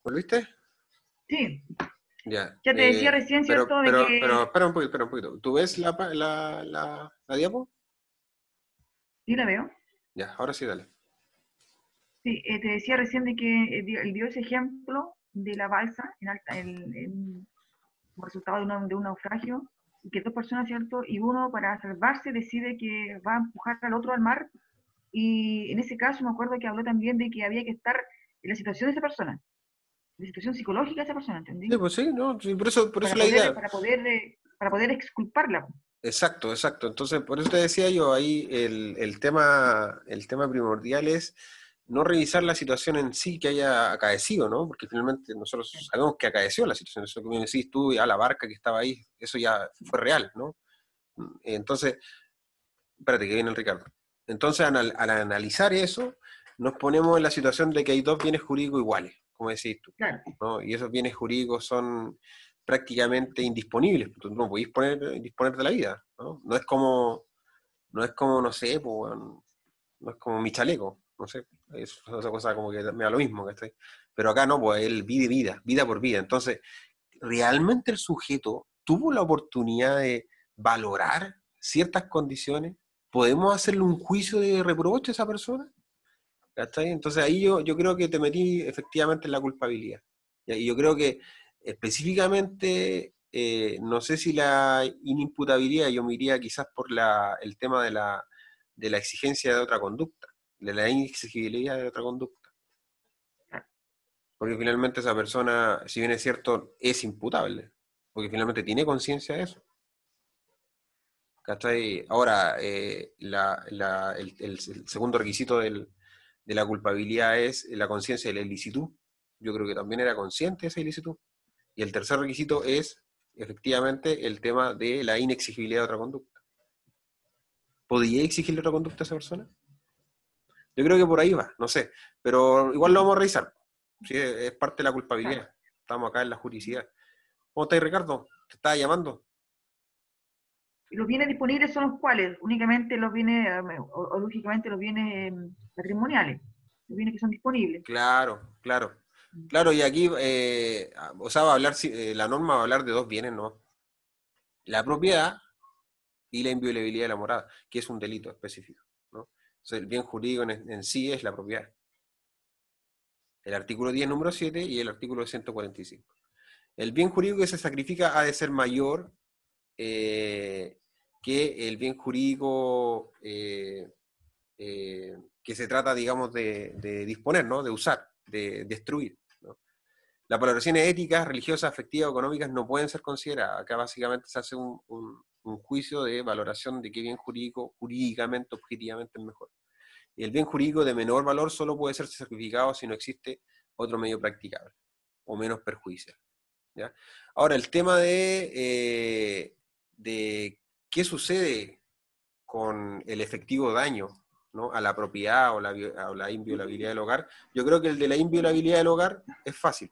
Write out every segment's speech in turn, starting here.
¿Volviste? Sí, Ya. ya te decía recién, ¿cierto? De Pero que... espera un poquito. ¿Tú ves la diapo? Sí, la veo. Ya, ahora sí, dale. Sí, te decía recién de que él dio ese ejemplo de la balsa como resultado de un naufragio, y que dos personas, ¿cierto? Y uno para salvarse decide que va a empujar al otro al mar, y en ese caso me acuerdo que habló también de que había que estar en la situación de esa persona, en la situación psicológica de esa persona, Sí, ¿entendí? pues sí, ¿no? Sí, por eso Para la poder, idea. para poder exculparla. Exacto, exacto. Entonces, por eso te decía yo, ahí el tema primordial es no revisar la situación en sí que haya acaecido, ¿no? Porque finalmente nosotros sabemos que acaeció la situación. Eso que me decís tú, ya la barca que estaba ahí, eso ya fue real, ¿no? Entonces, espérate, que viene el Ricardo. Entonces, al analizar eso, nos ponemos en la situación de que hay dos bienes jurídicos iguales, como decís tú, Claro, ¿no? Y esos bienes jurídicos son prácticamente indisponibles. Tú no podés disponer de la vida, ¿no? No es como, no sé, pues, bueno, no es como mi chaleco, no sé, es esa cosa como que me da lo mismo, ¿cachai? Pero acá no, pues él vive vida por vida. Entonces, ¿realmente el sujeto tuvo la oportunidad de valorar ciertas condiciones? ¿Podemos hacerle un juicio de reproche a esa persona? ¿Cachai? Entonces ahí yo creo que te metí efectivamente en la culpabilidad. Y yo creo que específicamente, no sé si la inimputabilidad, yo me iría quizás por el tema de la exigencia de otra conducta, de la inexigibilidad de otra conducta. claro. Porque finalmente esa persona, si bien es cierto, es imputable, porque finalmente tiene conciencia de eso. ¿Cachai? Ahora, el segundo requisito de la culpabilidad es la conciencia de la ilicitud. Yo creo que también era consciente de esa ilicitud. Y el tercer requisito es, efectivamente, el tema de la inexigibilidad de otra conducta. ¿Podría exigirle otra conducta a esa persona? Yo creo que por ahí va, no sé. Pero igual lo vamos a revisar. Sí, es parte de la Claro. culpabilidad. Estamos acá en la juridicidad. ¿Cómo estás, Ricardo? ¿Te estaba llamando? Y los bienes disponibles son los cuales, únicamente los bienes, o lógicamente los bienes patrimoniales, los bienes que son disponibles. Claro, claro. Claro, y aquí, o sea, va a hablar, la norma va a hablar de dos bienes, ¿no? La propiedad y la inviolabilidad de la morada, que es un delito específico, ¿no? Entonces, el bien jurídico en sí es la propiedad. El artículo 10, número 7 y el artículo 145. El bien jurídico que se sacrifica ha de ser mayor eh, que el bien jurídico que se trata, digamos, de disponer, ¿no? De usar, de destruir, ¿no? Las valoraciones éticas, religiosas, afectivas o económicas no pueden ser consideradas. Acá básicamente se hace un juicio de valoración de qué bien jurídico, jurídicamente, objetivamente es mejor. Y el bien jurídico de menor valor solo puede ser sacrificado si no existe otro medio practicable o menos perjudicial, ¿ya? Ahora, el tema de qué sucede con el efectivo daño, ¿no? A la propiedad o la inviolabilidad del hogar, yo creo que el de la inviolabilidad del hogar es fácil,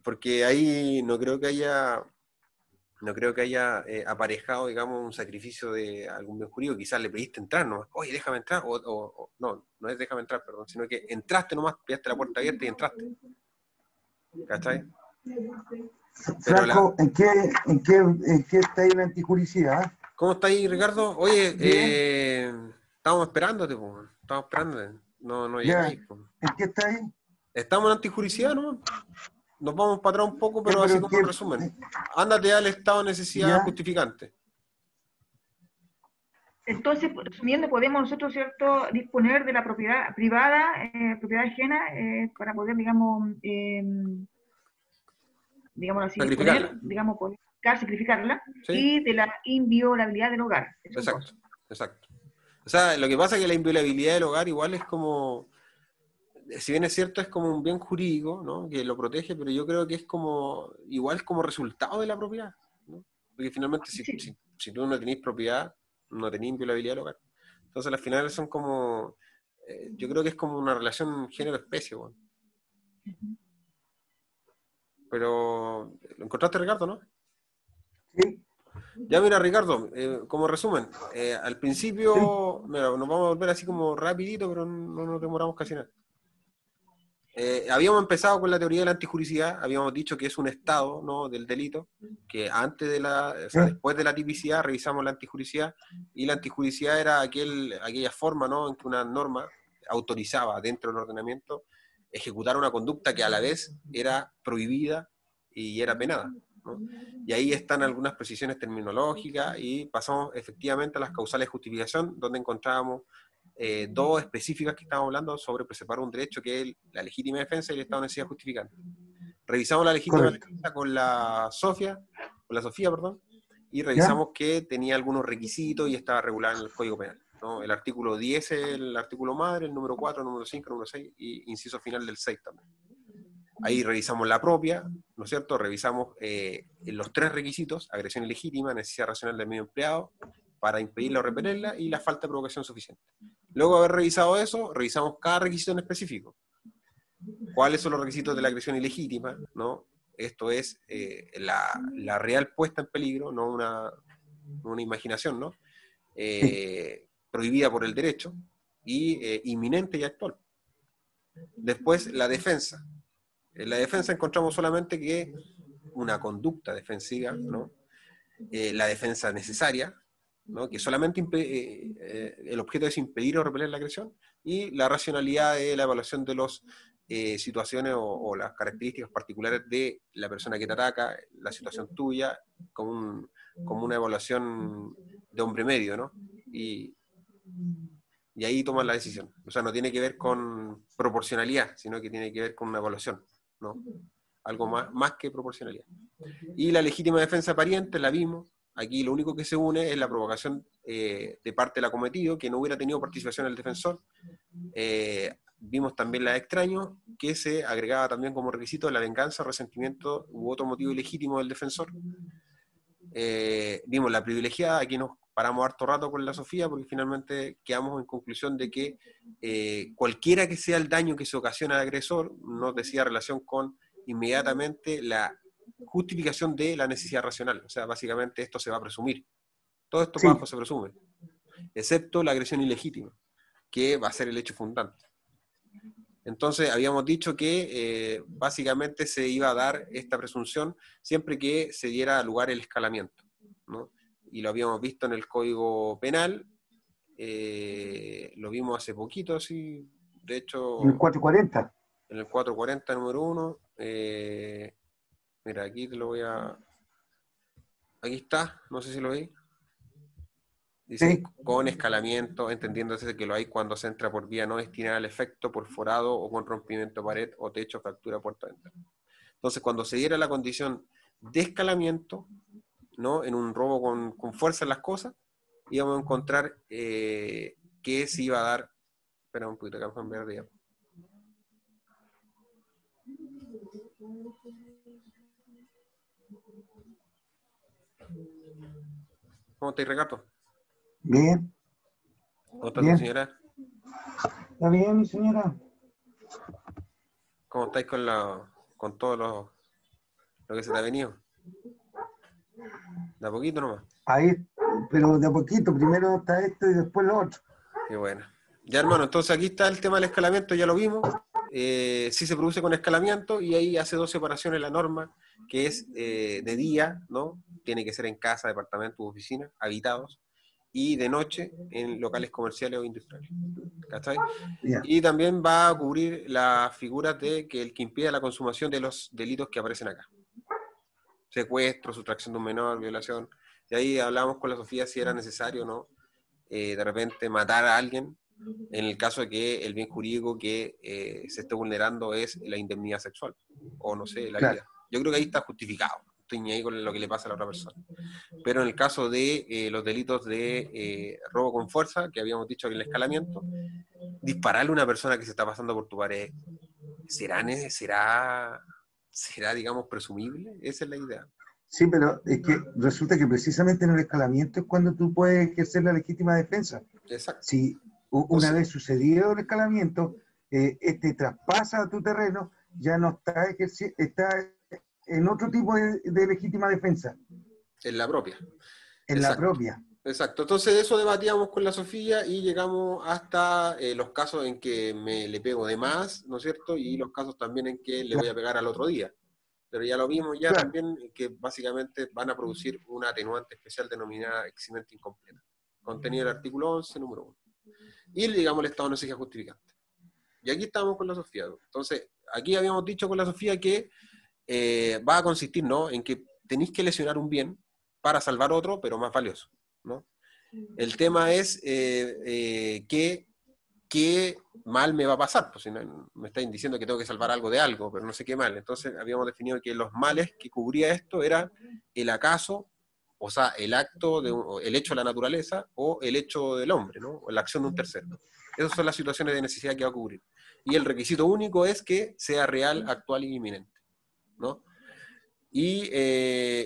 porque ahí no creo que haya aparejado, digamos, un sacrificio de algún bien jurídico. Quizás le pediste entrar, ¿no? Oye, déjame entrar, no es déjame entrar, perdón, sino que entraste nomás, pillaste la puerta abierta y entraste, ¿cachai? Pero Franco, ¿en qué está ahí la antijuricidad? ¿cómo está ahí, Ricardo? Oye, Bien, estábamos esperándote, pues, estamos esperándote, no ya. llegáis, pues. ¿En qué está ahí? Estamos en antijuricidad, ¿no? Nos vamos para atrás un poco, Ya, pero así pero como en resumen. Ándate al estado de necesidad ya, justificante. Entonces, resumiendo, podemos nosotros, ¿cierto?, disponer de la propiedad privada, propiedad ajena, para poder, digamos así, disponer, Sacrificarla. digamos, poder sacrificarla, ¿Sí? y de la inviolabilidad del hogar. Esas son Exacto, cosas. exacto. O sea, lo que pasa es que la inviolabilidad del hogar igual es como, si bien es cierto, es como un bien jurídico, ¿no? Que lo protege, pero yo creo que es como, igual como resultado de la propiedad, ¿no? Porque finalmente si, Sí, si, si tú no tenés propiedad, no tenés inviolabilidad del hogar. Entonces las finales son como, yo creo que es como una relación género-especie, bueno. Pero, ¿lo encontraste, Ricardo, no? sí, Ya mira, Ricardo, como resumen, al sí, principio, mira, nos vamos a volver así como rapidito, pero no nos demoramos casi nada. Habíamos empezado con la teoría de la antijuricidad, habíamos dicho que es un estado, ¿no?, del delito, que antes de o sea, después de la tipicidad revisamos la antijuricidad, y la antijuricidad era aquella forma, ¿no?, en que una norma autorizaba dentro del ordenamiento ejecutar una conducta que a la vez era prohibida y era penada, ¿no? Y ahí están algunas precisiones terminológicas y pasamos efectivamente a las causales de justificación, donde encontrábamos dos específicas que estábamos hablando sobre preservar un derecho, que es la legítima defensa y el estado de necesidad justificante. Revisamos la legítima Correcto. defensa con la Sofía, perdón, y ¿Ya? revisamos que tenía algunos requisitos y estaba regulada en el Código Penal, ¿no? El artículo 10 es el artículo madre, el número 4, el número 5, el número 6 y inciso final del 6 también. Ahí revisamos la propia, ¿no es cierto? Revisamos los tres requisitos: agresión ilegítima, necesidad racional del medio empleado para impedirla o repelerla, y la falta de provocación suficiente. Luego de haber revisado eso, revisamos cada requisito en específico. ¿Cuáles son los requisitos de la agresión ilegítima, ¿no? Esto es la real puesta en peligro, no una imaginación, ¿no? Prohibida por el derecho, y inminente y actual. Después, la defensa. En la defensa encontramos solamente que una conducta defensiva, ¿no? La defensa necesaria, ¿no?, que solamente el objeto es impedir o repeler la agresión, y la racionalidad de la evaluación de las situaciones o las características particulares de la persona que te ataca, la situación tuya, como una evaluación de hombre medio, ¿no? Y ahí toman la decisión. O sea, no tiene que ver con proporcionalidad, sino que tiene que ver con una evaluación, ¿no? Algo más que proporcionalidad. Y la legítima defensa pariente la vimos. Aquí lo único que se une es la provocación de parte del acometido, que no hubiera tenido participación el defensor. Vimos también la de extraño, que se agregaba también como requisito la venganza, resentimiento u otro motivo ilegítimo del defensor. Vimos la privilegiada. Aquí nos paramos harto rato con la Sofía, porque finalmente quedamos en conclusión de que cualquiera que sea el daño que se ocasiona al agresor, nos decía relación con inmediatamente la justificación de la necesidad racional. O sea, básicamente esto se va a presumir. Todo esto Sí. bajo se presume, excepto la agresión ilegítima, que va a ser el hecho fundante. Entonces, habíamos dicho que básicamente se iba a dar esta presunción siempre que se diera lugar el escalamiento, ¿no? Y lo habíamos visto en el Código Penal, lo vimos hace poquito, sí, de hecho, En el 440. en el 440, número 1. Mira, aquí te lo voy a... Aquí está, no sé si lo veis. Dice, Sí. con escalamiento, entendiéndose que lo hay cuando se entra por vía no destinada al efecto, por forado o con rompimiento de pared o techo, fractura, puerta, ventana. Entonces, cuando se diera la condición de escalamiento, ¿no?, en un robo con fuerza en las cosas, íbamos a encontrar que se iba a dar... Espera un poquito, que vamos a cambiar de ya. ¿Cómo estáis, Ricardo? Bien. ¿Cómo está Bien. tu señora? ¿Está bien, mi señora? ¿Cómo estáis con todo lo que se te ha venido? De a poquito nomás. Ahí, pero de a poquito. Primero está esto y después lo otro. Qué bueno. Ya, hermano, entonces aquí está el tema del escalamiento, ya lo vimos. Sí se produce con escalamiento, y ahí hace dos separaciones la norma, que es de día, ¿no? Tiene que ser en casa, departamento u oficina, habitados, y de noche en locales comerciales o industriales. ¿Cachai? Ya. Y también va a cubrir las figuras de que el que impida la consumación de los delitos que aparecen acá: secuestro, sustracción de un menor, violación. Y ahí hablábamos con la Sofía si era necesario o no de repente matar a alguien en el caso de que el bien jurídico que se esté vulnerando es la indemnidad sexual, o no sé, la Claro. vida. Yo creo que ahí está justificado, estoy ni ahí con lo que le pasa a la otra persona. Pero en el caso de los delitos de robo con fuerza, que habíamos dicho que el escalamiento, dispararle a una persona que se está pasando por tu pared, ¿será, digamos, presumible? Esa es la idea. Sí, pero es que resulta que precisamente en el escalamiento es cuando tú puedes ejercer la legítima defensa. Exacto. Si una vez sucedido el escalamiento, este traspasa a tu terreno, ya no está en otro tipo de legítima defensa. En la propia. En Exacto. la propia. Exacto, entonces de eso debatíamos con la Sofía y llegamos hasta los casos en que le pego de más, ¿no es cierto? Y los casos también en que le voy a pegar al otro día. Pero ya lo vimos ya Claro. también, que básicamente van a producir una atenuante especial denominada eximento incompleta. Contenido del artículo 11, número 1. Y digamos el estado de necesidad justificante. Y aquí estamos con la Sofía. Entonces, aquí habíamos dicho con la Sofía que va a consistir, ¿no?, en que tenéis que lesionar un bien para salvar otro, pero más valioso, ¿no? El tema es qué mal me va a pasar, pues si no, me estáis diciendo que tengo que salvar algo de algo, pero no sé qué mal. Entonces habíamos definido que los males que cubría esto era el acaso, o sea, el acto, el hecho de la naturaleza o el hecho del hombre, ¿no? O la acción de un tercero. Esas son las situaciones de necesidad que va a cubrir. Y el requisito único es que sea real, actual y inminente, ¿no? Y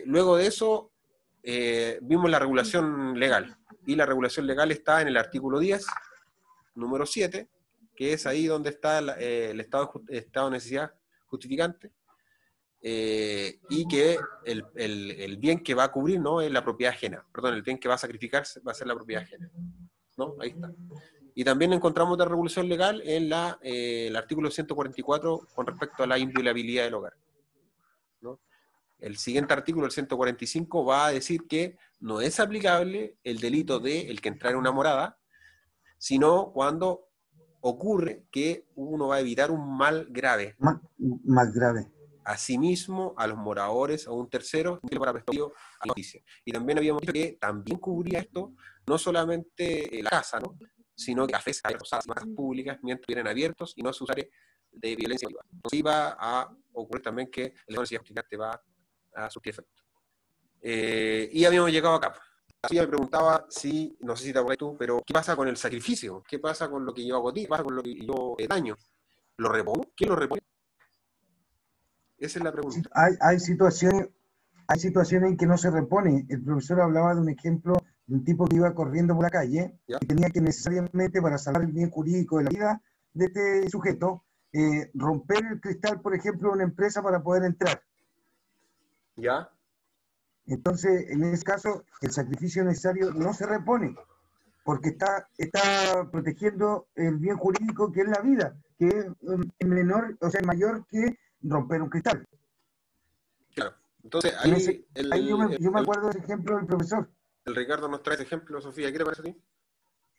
luego de eso vimos la regulación legal. Y la regulación legal está en el artículo 10, número 7, que es ahí donde está el estado de necesidad justificante, y que el bien que va a cubrir, ¿no?, es la propiedad ajena. Perdón, el bien que va a sacrificarse va a ser la propiedad ajena, ¿no? Ahí está. Y también encontramos otra regulación legal en el artículo 144 con respecto a la inviolabilidad del hogar, ¿no? El siguiente artículo, el 145, va a decir que no es aplicable el delito de el que entrar en una morada, sino cuando ocurre que uno va a evitar un mal grave Más grave. a sí mismo, a los moradores, a un tercero, para prestigio a la justicia. Y también habíamos dicho que también cubría esto no solamente la casa, ¿no?, sino que afecta a las masas públicas mientras estuvieran abiertos y no se usare de violencia privada. Entonces iba a ocurrir también que el Estado de va a surtir efecto. Y habíamos llegado acá. Así me preguntaba si, no sé si te acuerdas tú, pero ¿qué pasa con el sacrificio? ¿Qué pasa con lo que yo hago a ti? ¿Qué pasa con lo que yo daño? ¿Lo repongo? ¿Quién lo repone? Esa es la pregunta. Hay situaciones en que no se repone. El profesor hablaba de un ejemplo de un tipo que iba corriendo por la calle, ¿Ya? y tenía que necesariamente, para salvar el bien jurídico de la vida de este sujeto, romper el cristal, por ejemplo, de una empresa para poder entrar. ¿Ya? Entonces, en ese caso, el sacrificio necesario no se repone, porque está protegiendo el bien jurídico que es la vida, que es menor, o sea, mayor que romper un cristal. Claro. Entonces, Ahí yo me acuerdo del ejemplo del profesor. el Ricardo nos trae ese ejemplo, Sofía. ¿Qué te parece a ti?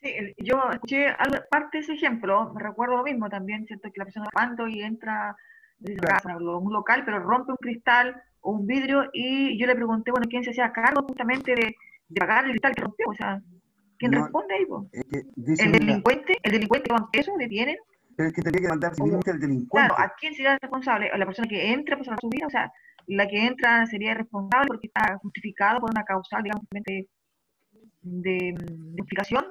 Sí, yo escuché parte de ese ejemplo, me recuerdo lo mismo también, siento que la persona va jugando y entra desde la casa, un local, pero rompe un cristal o un vidrio, y yo le pregunté, bueno, ¿quién se hacía cargo justamente de pagar el cristal que rompió? O sea, ¿quién No, responde ahí, po? que dice, ¿El mira, delincuente con eso detienen? el que tenía que mandar O, civilmente el claro, delincuente. ¿a quién sería el responsable? ¿A la persona que entra para salvar su vida? O sea, la que entra sería responsable porque está justificado por una causal, digamos, de justificación,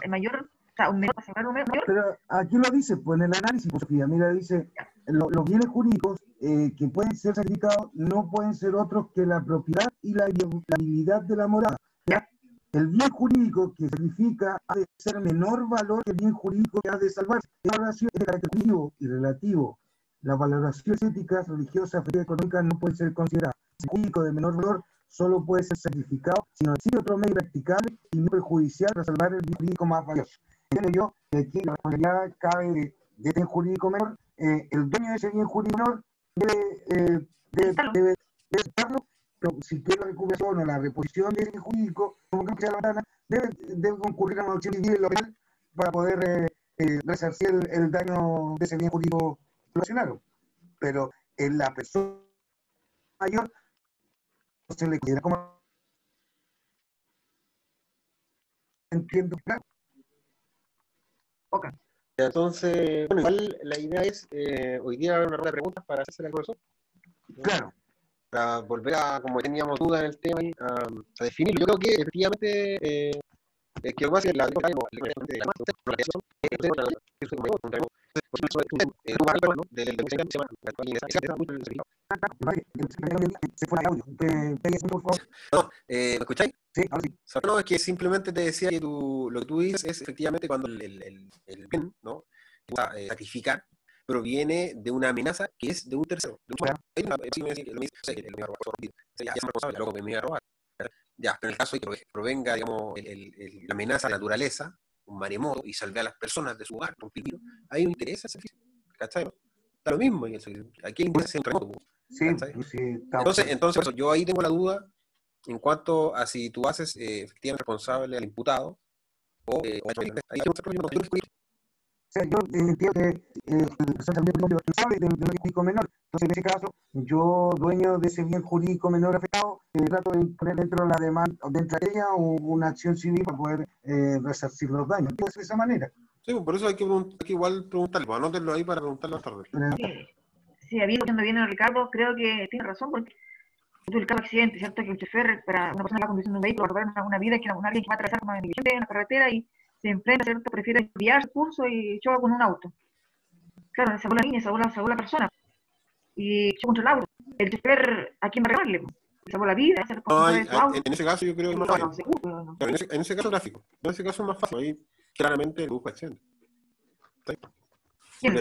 mayor, o sea, un menor para salvar un mayor. Pero aquí lo dice, pues en el análisis, Sofía, mira, dice, los bienes jurídicos que pueden ser sacrificados no pueden ser otros que la propiedad y la viabilidad de la morada. ¿Ya? El bien jurídico que sacrifica ha de ser menor valor que el bien jurídico que ha de salvarse. La valoración es de carácter objetivo y relativo. Las valoraciones éticas, religiosas, afectivas, económicas no pueden ser consideradas. El jurídico de menor valor solo puede ser sacrificado si no existe otro medio practicable y no perjudicial para salvar el bien jurídico más valioso. Entiendo yo que aquí la responsabilidad cabe de bien jurídico menor. El dueño de ese bien jurídico menor debe estarlo, pero si quiere la recuperación o la reposición de ese bien jurídico, como que sea la ventana, debe concurrir a una acción civil en lo penal para poder resarcir el daño de ese bien jurídico relacionado. Pero en la persona mayor no se le considera como, entiendo, claro. Okay. Entonces, bueno, igual la idea es hoy día una ronda de preguntas para hacerse al profesor, ¿no? Claro. Para volver a, como teníamos dudas en el tema, a definirlo. Yo creo que efectivamente que lo más es la ¿me escucháis? Sí, ahora sí. No, es que simplemente te decía que lo que tú dices es efectivamente cuando el bien, ¿no?, sacrificar, proviene de una amenaza que es de un tercero. De un Ya, pero en el caso de que provenga, digamos, la amenaza a la naturaleza, un maremoto, y salve a las personas de su hogar, un pipino, ahí no interesa ese servicio, ¿cachai? ¿No? Está lo mismo, y ¿a quién le interesa un terremoto? Sí, ¿Cachai? sí, está Entonces, yo ahí tengo la duda en cuanto a si tú haces efectivamente responsable al imputado o ahí tengo otro problema, no, o sea, yo entiendo que la persona también es responsable de un bien jurídico menor. Entonces, en ese caso, yo, dueño de ese bien jurídico menor afectado, trato de poner dentro de la demanda, dentro de ella, una acción civil para poder resarcir los daños. Entonces, de esa manera. sí, por eso hay que igual preguntarle, pues anótenlo ahí para preguntarlo más tarde. Sí, viendo bien a Ricardo, creo que tiene razón, porque tuvo el caso de accidente, ¿cierto? Que el chofer, para una persona que va conduciendo un vehículo, para salvar una vida, que alguien que va a atravesar una negligente en la carretera y se enfrenta, ¿cierto? Prefiere desviar su curso y choca con un auto. Claro, salvó la niña, salvó la persona y choca contra el auto. El chofer, ¿a quién va a regarle? Salvó la vida, es el responsable de su auto. En ese caso yo creo que es más Bueno, fácil. no. Pero en ese caso gráfico. En ese caso es más fácil. Ahí claramente el busca accidente. ¿Quién se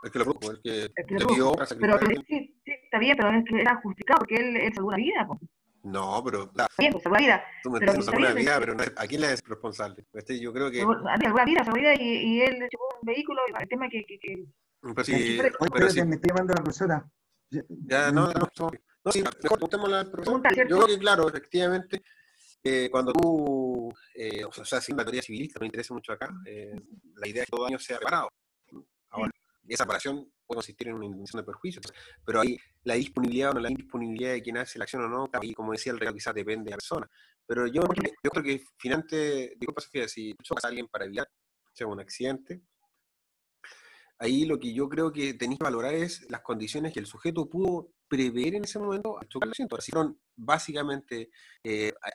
El que lo produjo, el que el que lo debió produjo? sacrificar a Pero alguien. sí, está bien, pero es que era justificado porque él salvó una vida. Pues. No, pero Bien, pues, salvó la vida. tú me Pero estás está diciendo una bien, vida, pero no, ¿a quién le es responsable? Yo creo que... salvó la vida y él chocó un vehículo. Y el tema es que Pero el si... chofer... Oye, Pero si espérate, me estoy llamando a la profesora. ya, no, no, sí, mejor preguntémosle al profesor. Preguntar, Yo ¿cierto? creo que, claro, efectivamente, cuando tú... o sea, si la teoría civilista no me interesa mucho acá, la idea es que todo daño sea reparado. Ahora, esa reparación puede consistir en una indemnización de perjuicios, pero ahí la disponibilidad o no la indisponibilidad de quien hace la acción o no, ahí como decía el regalo quizás depende de la persona. Pero yo creo que finalmente, disculpa Sofía, si chocas a alguien para evitar sea un accidente, ahí lo que yo creo que tenéis que valorar es las condiciones que el sujeto pudo prever en ese momento al chocar el asiento. Si fueron básicamente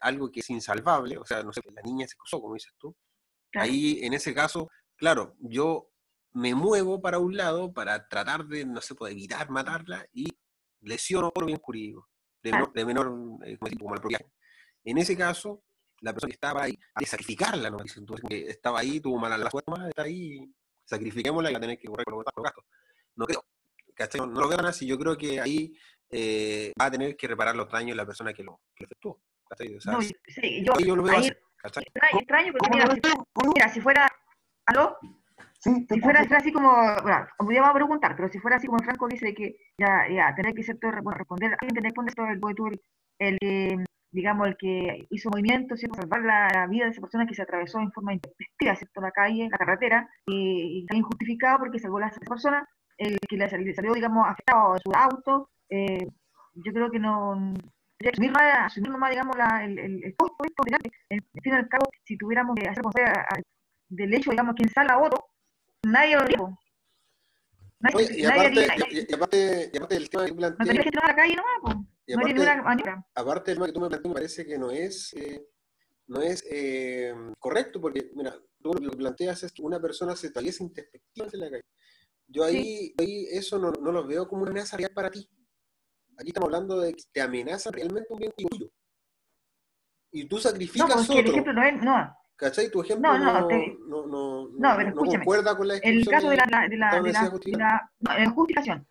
algo que es insalvable, o sea, no sé, la niña se cruzó, como dices tú, Claro. ahí en ese caso, claro, yo me muevo para un lado para tratar de, no sé, poder evitar matarla y lesiono por bien jurídico, de menor como la propia. En ese caso, la persona que estaba ahí, hay que sacrificarla, ¿no? Que estaba ahí, tuvo mala suerte, está ahí, sacrifiquémosla y la tenés que correr con los gastos. No creo, ¿cachai? No lo veo tan así, yo creo que ahí va a tener que reparar los daños la persona que lo efectuó. ¿Cachai? O sea, No, sí, yo yo lo veo ahí así, ¿cachai? extraño porque ¿Cómo mira, si fuera, ¿aló? Sí, te Si fuera escucho. así como, bueno, como ya va a preguntar, pero si fuera así como Franco dice que ya, tener que ser todo, bueno, responder, alguien tener que responder todo digamos, el que hizo movimiento, ¿cierto? Salvar la vida de esa persona que se atravesó en forma intempestiva, ¿cierto? La calle, la carretera, y está injustificado porque salvó a esa persona, el que le salió, digamos, afectado a su auto, yo creo que no, asumir nomás, digamos, el costo, en fin y al cabo, si tuviéramos que hacer responsable del hecho, digamos, quien salga a otro, nadie lo haría. Oye, y Nadie aparte, haría. y aparte del tema que tú No planteas, tenía gente a la calle nomás, pues. y No haría ninguna aparte, maniobra. aparte del tema que tú me planteas, me parece que no es correcto, porque, mira, tú lo que planteas es que una persona se atraviesa intempestivamente en la calle. Yo Sí. ahí eso no lo veo como una amenaza real para ti. Aquí estamos hablando de que te amenaza realmente un bien tuyo. Y tú No, sacrificas porque el ejemplo otro. no es, no, ¿Cachai? Tu ejemplo no, no, pero no escúchame. concuerda con la El descripción caso de esta necesidad justificada. no, la justificación.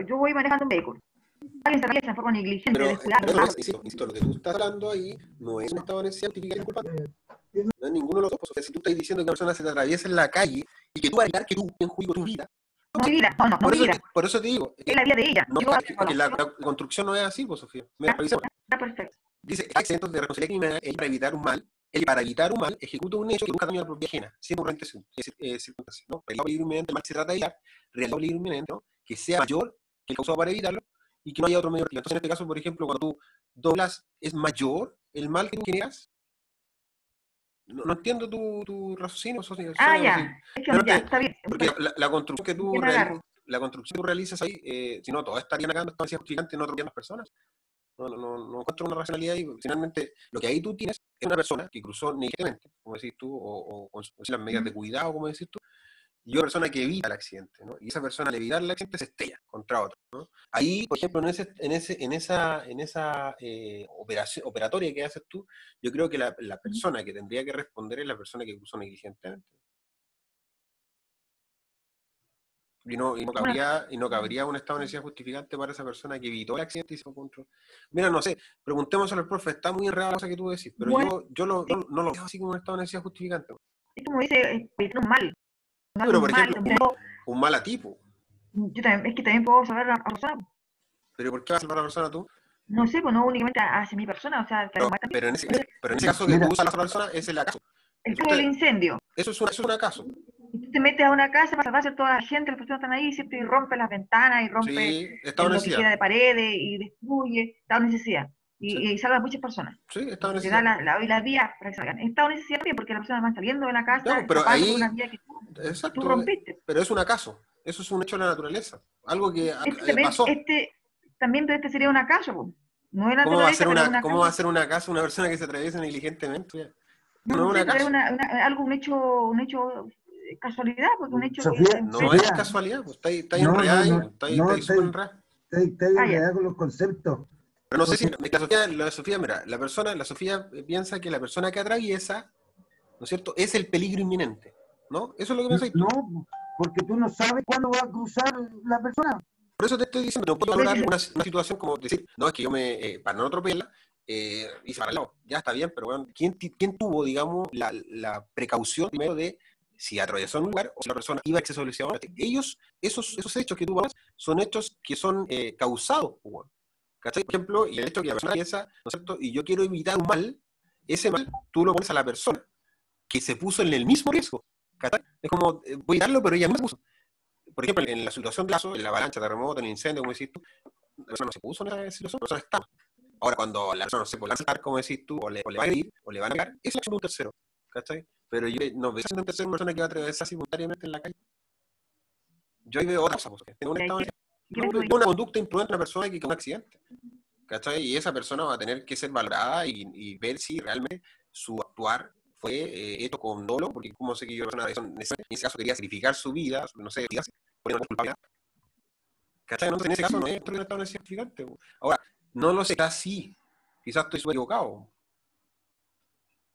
Yo voy manejando un vehículo. Alguien se atraviesa en forma negligente, Pero, descuidada, insisto, lo que tú estás hablando ahí no es un estado de necesidad justificada y culpable. No es ninguno de los dos. O sea, si tú estás diciendo que una persona se te atraviesa en la calle y que tú vas a evitar que tú en juicio tu vida, no mi vida, no mi vida. por eso te digo, Es la vida de ella. no, Yo que la construcción no es así, pues, Sofía. Mira, revisemos. está perfecto. Dice, accidentes de responsabilidad criminal, él para evitar un mal, ejecuta un hecho que busca daño a la propiedad ajena, siendo una circunstancia, ¿no? Realizado peligro inminente, el mal se trata de evitar, realizado peligro inminente, ¿no? Que sea mayor que el causado para evitarlo y que no haya otro medio. Entonces, en este caso, por ejemplo, cuando tú doblas, ¿es mayor el mal que tú generas? No entiendo tu raciocinio, Sonia. Ya. Es que ya, está bien. Porque la construcción que tú me agarro. la construcción que tú realizas ahí, si no, todos estarían acá en estancias justificantes, no atropellan las personas. No encuentro una racionalidad y finalmente lo que ahí tú tienes es una persona que cruzó negligentemente, como decís tú, o con las medidas de cuidado, como decís tú, y una persona que evita el accidente, ¿no? Y esa persona al evitar el accidente se estrella contra otro, ¿no? Ahí, por ejemplo, en esa operación operatoria que haces tú, yo creo que la persona que tendría que responder es la persona que cruzó negligentemente. Bueno, Y no cabría un estado de necesidad justificante para esa persona que evitó el accidente y se fue contra. Mira, no sé, preguntémosle al profe, está muy enredada la cosa que tú decís, pero bueno, no lo veo así como un estado de necesidad justificante. es como dice, evitar un mal, Pero, un por mal, ejemplo, un mal tipo. yo también, es que también puedo saber a la persona, ¿Pero por qué vas a salvar a la persona tú? no sé, pues no únicamente hacia mi persona, o sea, Pero, mal también. pero en ese caso que Mira, tú usas a la otra persona, es el acaso. El caso del incendio, Eso es un acaso. y tú te metes a una casa para salvarse a toda la gente, las personas están ahí, ¿cierto? Y rompe las ventanas, y rompe Sí, estado de lo que necesidad. queda de paredes, y destruye, estado de necesidad, Sí, y salva a muchas personas. sí, estado de Le da necesidad. hoy las vías para que salgan. Estado de necesidad también, porque las personas van saliendo de la Ya, casa, pues, pero escapando por una ahí, vía que tú exacto, rompiste. pero es un acaso. Eso es un hecho de la naturaleza. Algo que También, pasó. también sería un acaso, po. No es naturaleza, pero es un ¿Cómo va a acaso. ser un acaso una persona que se atraviesa negligentemente? Ya. No, No no es un sé, pero es acaso. un hecho casualidad, porque un hecho que Sofía, No es Sofía, casualidad, pues está ahí no, enredada no, ahí, no, pues, está no, ahí súper enredada. está ah, ya, enredada con los conceptos. Pero no sé si Porque la Sofía, mira, la Sofía piensa que la persona que atraviesa, ¿no es cierto?, es el peligro inminente, ¿no? Eso es lo que pensáis tú. no, porque tú no sabes cuándo va a cruzar la persona. Por eso te estoy diciendo, no puedo pero valorar si- una situación como decir, no, es que yo para no atropellarla, hice para el lado. Ya está bien, pero bueno, ¿quién tuvo, digamos, la precaución primero de si atravesó un lugar o si la persona iba a exceso de velocidad? Esos hechos que tú hablas son hechos que son causados, pues, bueno. ¿Cachai? Por ejemplo, y el hecho que la persona piensa, ¿no es cierto? Y yo quiero evitar un mal, ese mal tú lo pones a la persona que se puso en el mismo riesgo. ¿Cachai? Es como, voy a evitarlo, pero ella misma se puso. Por ejemplo, en la situación de caso, en la avalancha, terremoto, en el incendio, como decís tú, la persona no se puso en esa situación, la persona está. Ahora, cuando la persona no se puede lanzar, como decís tú, o le va a agredir, o le van a pegar, eso es acción de un tercero. ¿Cachai? Pero yo no veo a un tercero una persona que va a atravesar simultáneamente en la calle. Yo ahí veo otra cosa, porque tengo un estado de... ¿qué No, ves tú veo ahí? una conducta imprudente de una persona que causó un accidente. ¿Cachai? Y esa persona va a tener que ser valorada y ver si realmente su actuar fue hecho con dolo, porque como sé que yo en ese caso quería sacrificar su vida, no sé, poniendo culpabilidad. ¿Cachai? Entonces, en ese caso no es un estado de significante. Ahora, no lo sé así. Quizás estoy súper equivocado.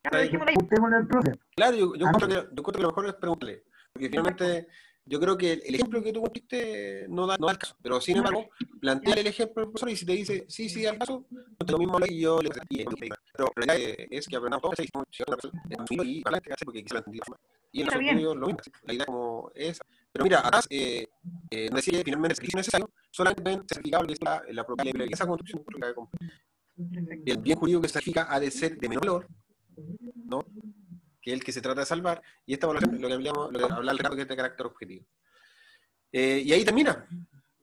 Ya, pero dejémoslo ahí. Preguntémosle al profe. Claro, yo Ah, encuentro que lo mejor es preguntarle. Porque finalmente, yo creo que el ejemplo que tú pusiste no da el caso. Pero sin embargo, plantear el ejemplo al profesor y si te dice, sí, sí, al caso, no te lo mismo y yo le pero la realidad es que aprendamos todos y para adelante, porque quizá lo entendí. Y en los está bien. estudios lo mismo. La idea como esa. Pero mira, atrás, no decía finalmente el servicio necesario, solamente ven certificado que es la propiedad de esa construcción. Perfecto. El bien jurídico que se certifica ha de ser de menor valor, ¿no?, que es el que se trata de salvar, y esta evaluación, lo que hablaba el rato, que es de carácter objetivo. Y ahí termina,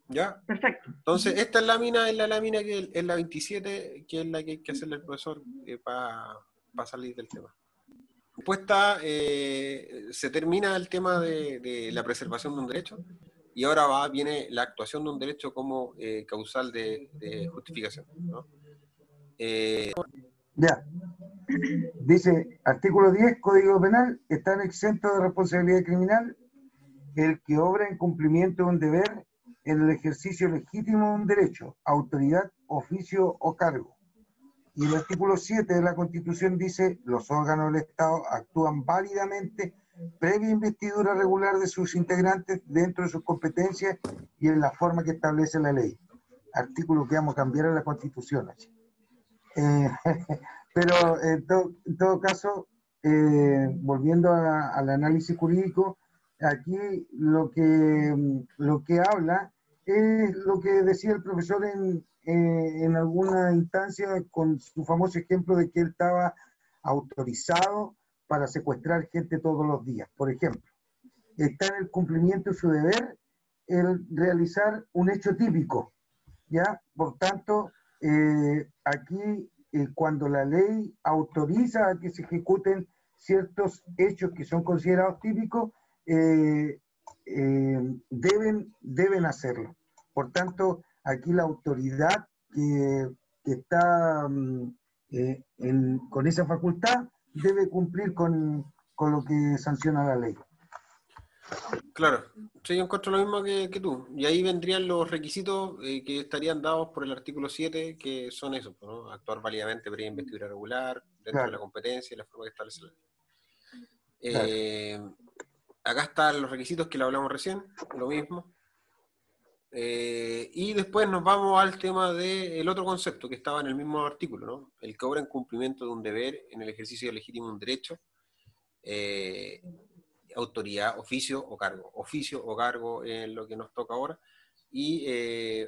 ¿ya? Perfecto. Entonces, esta lámina es la lámina que es la 27, que es la que hay que hacerle al profesor para salir del tema. Después se termina el tema de la preservación de un derecho, y ahora viene la actuación de un derecho como causal de justificación, ¿no? ya. Dice, artículo 10, Código Penal, están exentos de responsabilidad criminal el que obra en cumplimiento de un deber en el ejercicio legítimo de un derecho, autoridad, oficio o cargo. Y el artículo 7 de la Constitución dice, los órganos del Estado actúan válidamente previa investidura regular de sus integrantes dentro de sus competencias y en la forma que establece la ley. Artículo que vamos a cambiar en la Constitución. Eh, pero en todo caso, volviendo al análisis jurídico, aquí lo que habla es lo que decía el profesor en alguna instancia con su famoso ejemplo de que él estaba autorizado para secuestrar gente todos los días. Por ejemplo, está en el cumplimiento de su deber el realizar un hecho típico, ¿ya? Por tanto, aquí cuando la ley autoriza a que se ejecuten ciertos hechos que son considerados típicos, deben hacerlo. Por tanto, aquí la autoridad que está con esa facultad debe cumplir con lo que sanciona la ley. Claro, sí, yo encuentro lo mismo que tú. Y ahí vendrían los requisitos que estarían dados por el artículo 7, que son esos, ¿no? Actuar válidamente previa investidura regular, dentro de la Claro, competencia y la forma que establece la ley. claro. Acá están los requisitos que lo hablamos recién, lo mismo. Y después nos vamos al tema del otro concepto que estaba en el mismo artículo, ¿no? El que obra en cumplimiento de un deber en el ejercicio legítimo de un derecho, autoridad, oficio o cargo en lo que nos toca ahora, y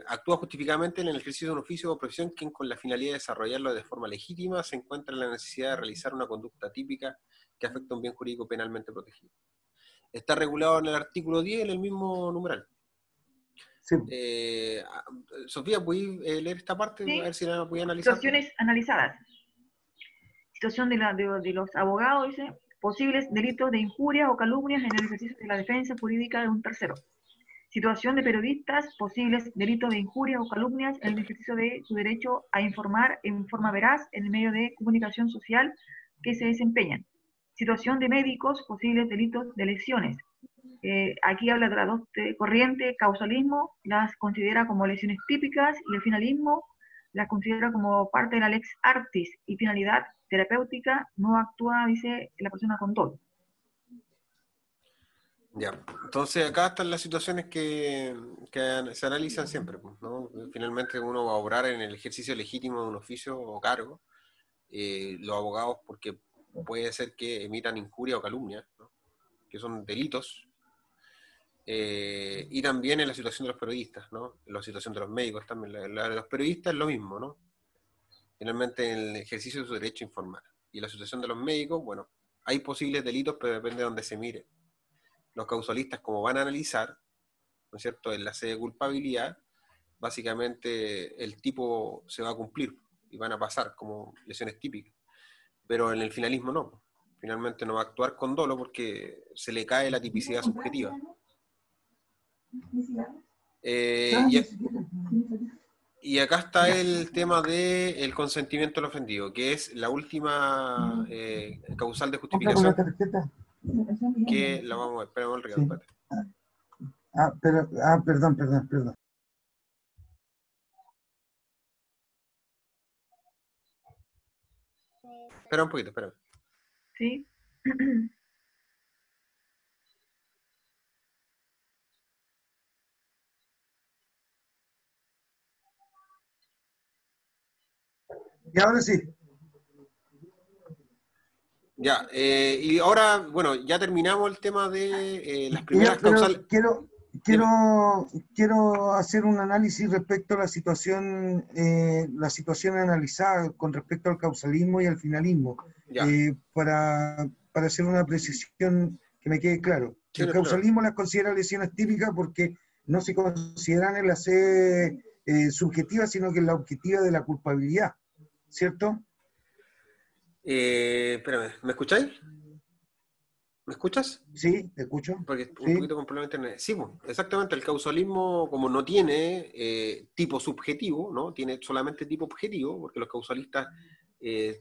actúa justificadamente en el ejercicio de un oficio o profesión quien con la finalidad de desarrollarlo de forma legítima se encuentra en la necesidad de realizar una conducta típica que afecta a un bien jurídico penalmente protegido. Está regulado en el artículo 10, en el mismo numeral. Sí. Sofía, ¿puedes leer esta parte? Sí. A ver si la voy a analizar. Situaciones analizadas. Situación de los abogados, dice, posibles delitos de injuria o calumnias en el ejercicio de la defensa jurídica de un tercero. Situación de periodistas, posibles delitos de injuria o calumnias en el ejercicio de su derecho a informar en forma veraz en el medio de comunicación social que se desempeñan. Situación de médicos, posibles delitos de lesiones. Aquí habla de las dos corrientes, causalismo, las considera como lesiones típicas y el finalismo las considera como parte de la lex artis y finalidad terapéutica, no actúa, dice, la persona con dolo. Ya, entonces acá están las situaciones que se analizan siempre, pues, ¿no? Finalmente uno va a obrar en el ejercicio legítimo de un oficio o cargo, los abogados porque puede ser que emitan injuria o calumnia, ¿no? Que son delitos, y también en la situación de los periodistas, ¿no? En la situación de los médicos también, la de los periodistas es lo mismo, ¿no? Finalmente en el ejercicio de su derecho a informar. Y la situación de los médicos, bueno, hay posibles delitos, pero depende de dónde se mire. Los causalistas, como van a analizar, ¿no es cierto?, en la sede de culpabilidad, básicamente el tipo se va a cumplir y van a pasar como lesiones típicas. Pero en el finalismo no. Finalmente no va a actuar con dolo porque se le cae la tipicidad subjetiva. Y acá está el tema del consentimiento del ofendido, que es la última causal de justificación que la vamos a ver. Espera, Ricardo, espérate. Perdón. Espera un poquito, espera. ¿Sí? Y ahora sí. Ya, y ahora, bueno, ya terminamos el tema de las primeras causales. Quiero hacer un análisis respecto a la situación analizada con respecto al causalismo y al finalismo, para hacer una precisión que me quede claro. Sí, El causalismo las considera lesiones típicas porque no se consideran en la sede subjetiva, sino que en la objetiva de la culpabilidad, ¿cierto? Espérame, ¿me escucháis? ¿Me escuchas? Sí, te escucho. Porque un poquito con problema de internet. Sí, pues, exactamente, el causalismo, como no tiene tipo subjetivo, ¿no? Tiene solamente tipo objetivo, porque los causalistas,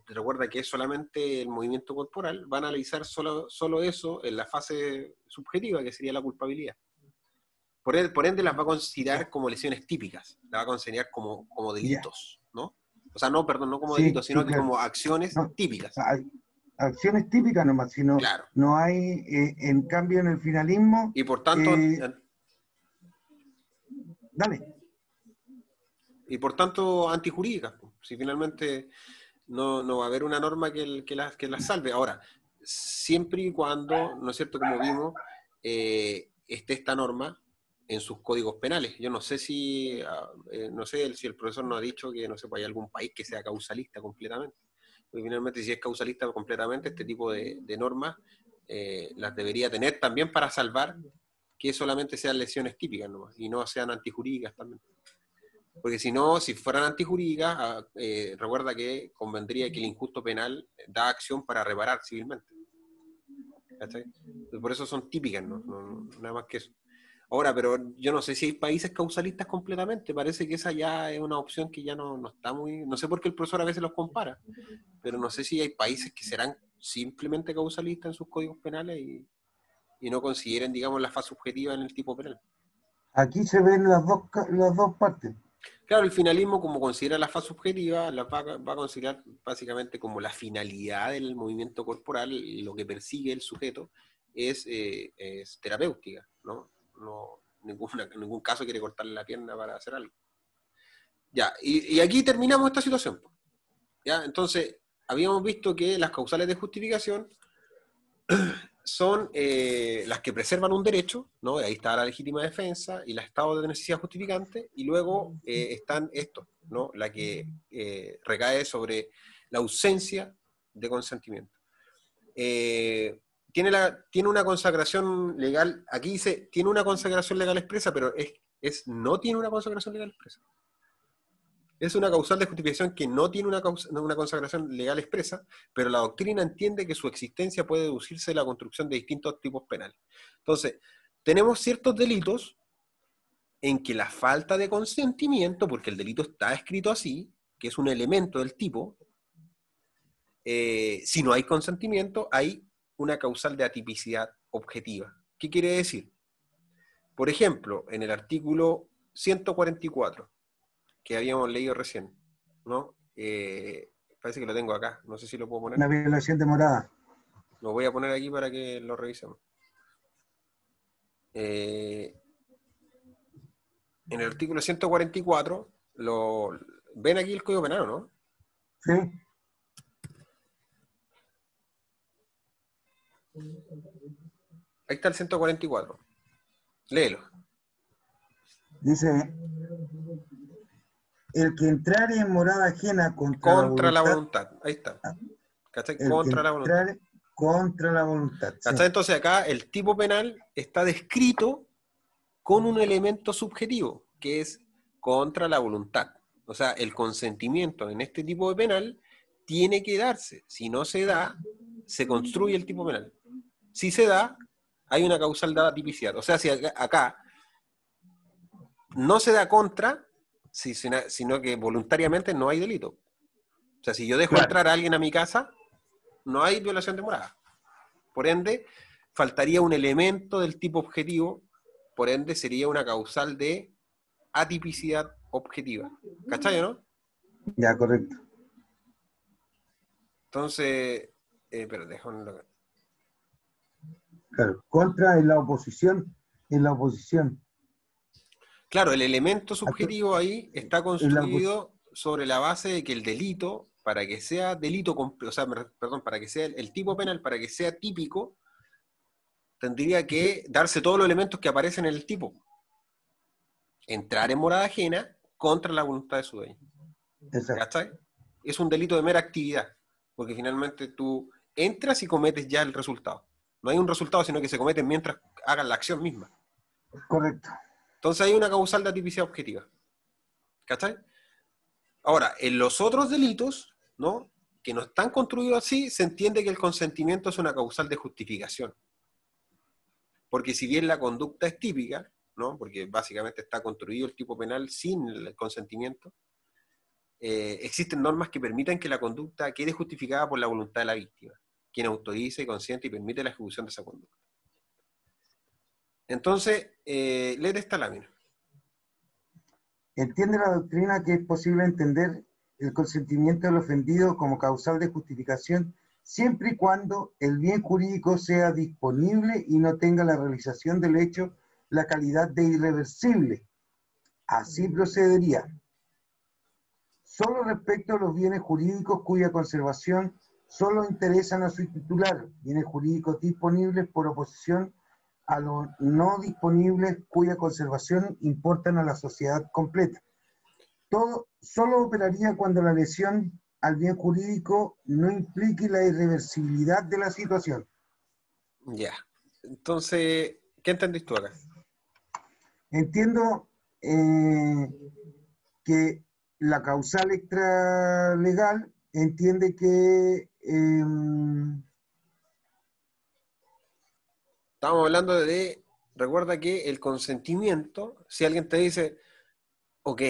recuerda que es solamente el movimiento corporal, van a analizar solo eso en la fase subjetiva, que sería la culpabilidad. Por ende las va a considerar como lesiones típicas, las va a considerar como delitos, ¿no? O sea, no como delitos, sino que como acciones típicas. Acciones típicas nomás, sino claro. No hay, en cambio en el finalismo... Y por tanto... dale. Y por tanto antijurídicas, si finalmente no va a haber una norma que las salve. Ahora, siempre y cuando, ¿no es cierto?, como vimos, esté esta norma en sus códigos penales. Yo no sé si el profesor nos ha dicho que, no sé, pues hay algún país que sea causalista completamente. Porque finalmente, si es causalista completamente, este tipo de normas las debería tener también para salvar que solamente sean lesiones típicas nomás, y no sean antijurídicas también. Porque si no, si fueran antijurídicas, recuerda que convendría que el injusto penal da acción para reparar civilmente. ¿Cachai? Por eso son típicas, no, nada más que eso. Ahora, pero yo no sé si hay países causalistas completamente, parece que esa ya es una opción que ya no está muy... No sé por qué el profesor a veces los compara, pero no sé si hay países que serán simplemente causalistas en sus códigos penales y no consideren, digamos, la fase subjetiva en el tipo penal. Aquí se ven las dos partes. Claro, el finalismo, como considera la fase subjetiva, va a considerar básicamente como la finalidad del movimiento corporal, lo que persigue el sujeto es terapéutica, ¿no? en ningún caso quiere cortarle la pierna para hacer algo. Ya, y aquí terminamos esta situación. ¿Ya? Entonces, habíamos visto que las causales de justificación son las que preservan un derecho, ¿no? Ahí está la legítima defensa y el estado de necesidad justificante, y luego están estos, ¿no? La que recae sobre la ausencia de consentimiento. Tiene una consagración legal, aquí dice, tiene una consagración legal expresa, pero no tiene una consagración legal expresa. Es una causal de justificación que no tiene una consagración legal expresa, pero la doctrina entiende que su existencia puede deducirse de la construcción de distintos tipos penales. Entonces, tenemos ciertos delitos en que la falta de consentimiento, porque el delito está escrito así, que es un elemento del tipo, si no hay consentimiento, hay una causal de atipicidad objetiva. ¿Qué quiere decir? Por ejemplo, en el artículo 144, que habíamos leído recién, ¿no? Parece que lo tengo acá, no sé si lo puedo poner. La violación de morada. Lo voy a poner aquí para que lo revisemos. En el artículo 144, ven aquí el Código Penal, ¿no? Sí. Ahí está el 144. Léelo. Dice, el que entrare en morada ajena contra la voluntad. Ahí está. ¿Cachai? Contra la voluntad. Contra la voluntad. ¿Cachai? Sí. Entonces acá el tipo penal está descrito con un elemento subjetivo, que es contra la voluntad. O sea, el consentimiento en este tipo de penal tiene que darse. Si no se da, se construye el tipo penal. Si se da, hay una causal de atipicidad. O sea, si acá no se da contra, sino que voluntariamente no hay delito. O sea, si yo dejo entrar a alguien a mi casa, no hay violación de morada. Por ende, faltaría un elemento del tipo objetivo, por ende sería una causal de atipicidad objetiva. ¿Cachai, no? Ya, correcto. Entonces, pero déjame... Claro, contra en la oposición, Claro, el elemento subjetivo ahí está construido sobre la base de que el delito, para que sea delito, o sea, perdón, para que sea el tipo penal, para que sea típico, tendría que darse todos los elementos que aparecen en el tipo. Entrar en morada ajena contra la voluntad de su dueño. ¿Cachai? Es un delito de mera actividad, porque finalmente tú entras y cometes ya el resultado. No hay un resultado, sino que se comete mientras hagan la acción misma. Correcto. Entonces hay una causal de atipicidad objetiva. ¿Cachai? Ahora, en los otros delitos, ¿no?, que no están construidos así, se entiende que el consentimiento es una causal de justificación. Porque si bien la conducta es típica, ¿no?, porque básicamente está construido el tipo penal sin el consentimiento, existen normas que permitan que la conducta quede justificada por la voluntad de la víctima, quien autoriza y consiente y permite la ejecución de esa conducta. Entonces, léete esta lámina. Entiende la doctrina que es posible entender el consentimiento del ofendido como causal de justificación siempre y cuando el bien jurídico sea disponible y no tenga la realización del hecho la calidad de irreversible. Así procedería. Solo respecto a los bienes jurídicos cuya conservación solo interesan a su titular, bienes jurídicos disponibles por oposición a los no disponibles cuya conservación importan a la sociedad completa. Todo solo operaría cuando la lesión al bien jurídico no implique la irreversibilidad de la situación. Ya. Entonces, ¿qué entendís tú acá? Entiendo que la causal extralegal entiende que estamos hablando de, recuerda que el consentimiento, si alguien te dice, ok,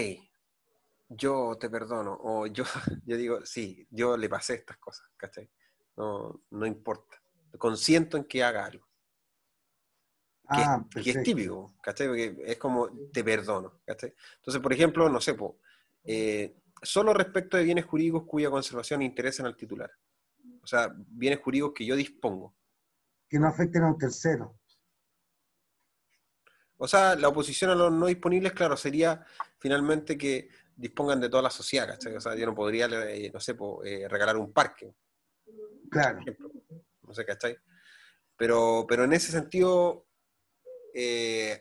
yo te perdono, o yo digo, sí, yo le pasé estas cosas, ¿cachai? No importa, consiento en que haga algo. Que es típico, ¿cachai? Porque es como, te perdono, ¿cachai? Entonces, por ejemplo, no sé, solo respecto de bienes jurídicos cuya conservación interesan al titular. O sea, bienes jurídicos que yo dispongo. Que no afecten a un tercero. O sea, la oposición a los no disponibles, claro, sería finalmente que dispongan de toda la sociedad, ¿cachai? O sea, yo no podría, no sé, regalar un parque, por Claro. ejemplo. No sé, ¿cachai? Pero en ese sentido,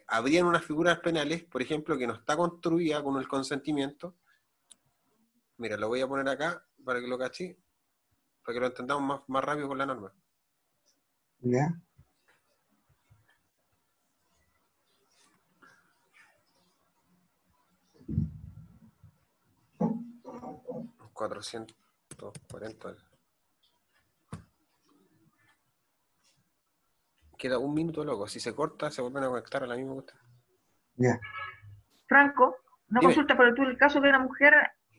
habrían unas figuras penales, por ejemplo, que no está construida con el consentimiento. Mira, lo voy a poner acá para que lo cachí, para que lo entendamos más rápido con la norma. ¿Ya? 440. Queda un minuto, loco. Si se corta, se vuelven a conectar a la misma cuestión. Ya. Franco, una Dime. consulta, pero tú el caso de una mujer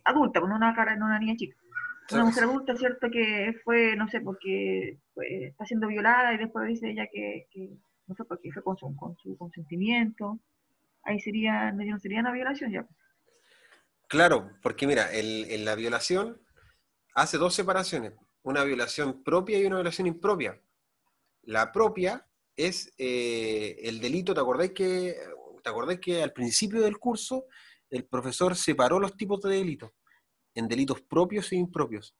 adulta, pues no una niña chica. Una mujer adulta, ¿cierto? Que fue, no sé, porque está siendo violada y después dice ella que no fue porque fue con su consentimiento. Ahí sería, no sería una violación ya. Claro, porque mira, en la violación hace dos separaciones. Una violación propia y una violación impropia. La propia es el delito, te acordás que al principio del curso el profesor separó los tipos de delitos en delitos propios e impropios?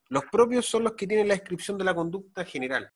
Los propios son los que tienen la descripción de la conducta general.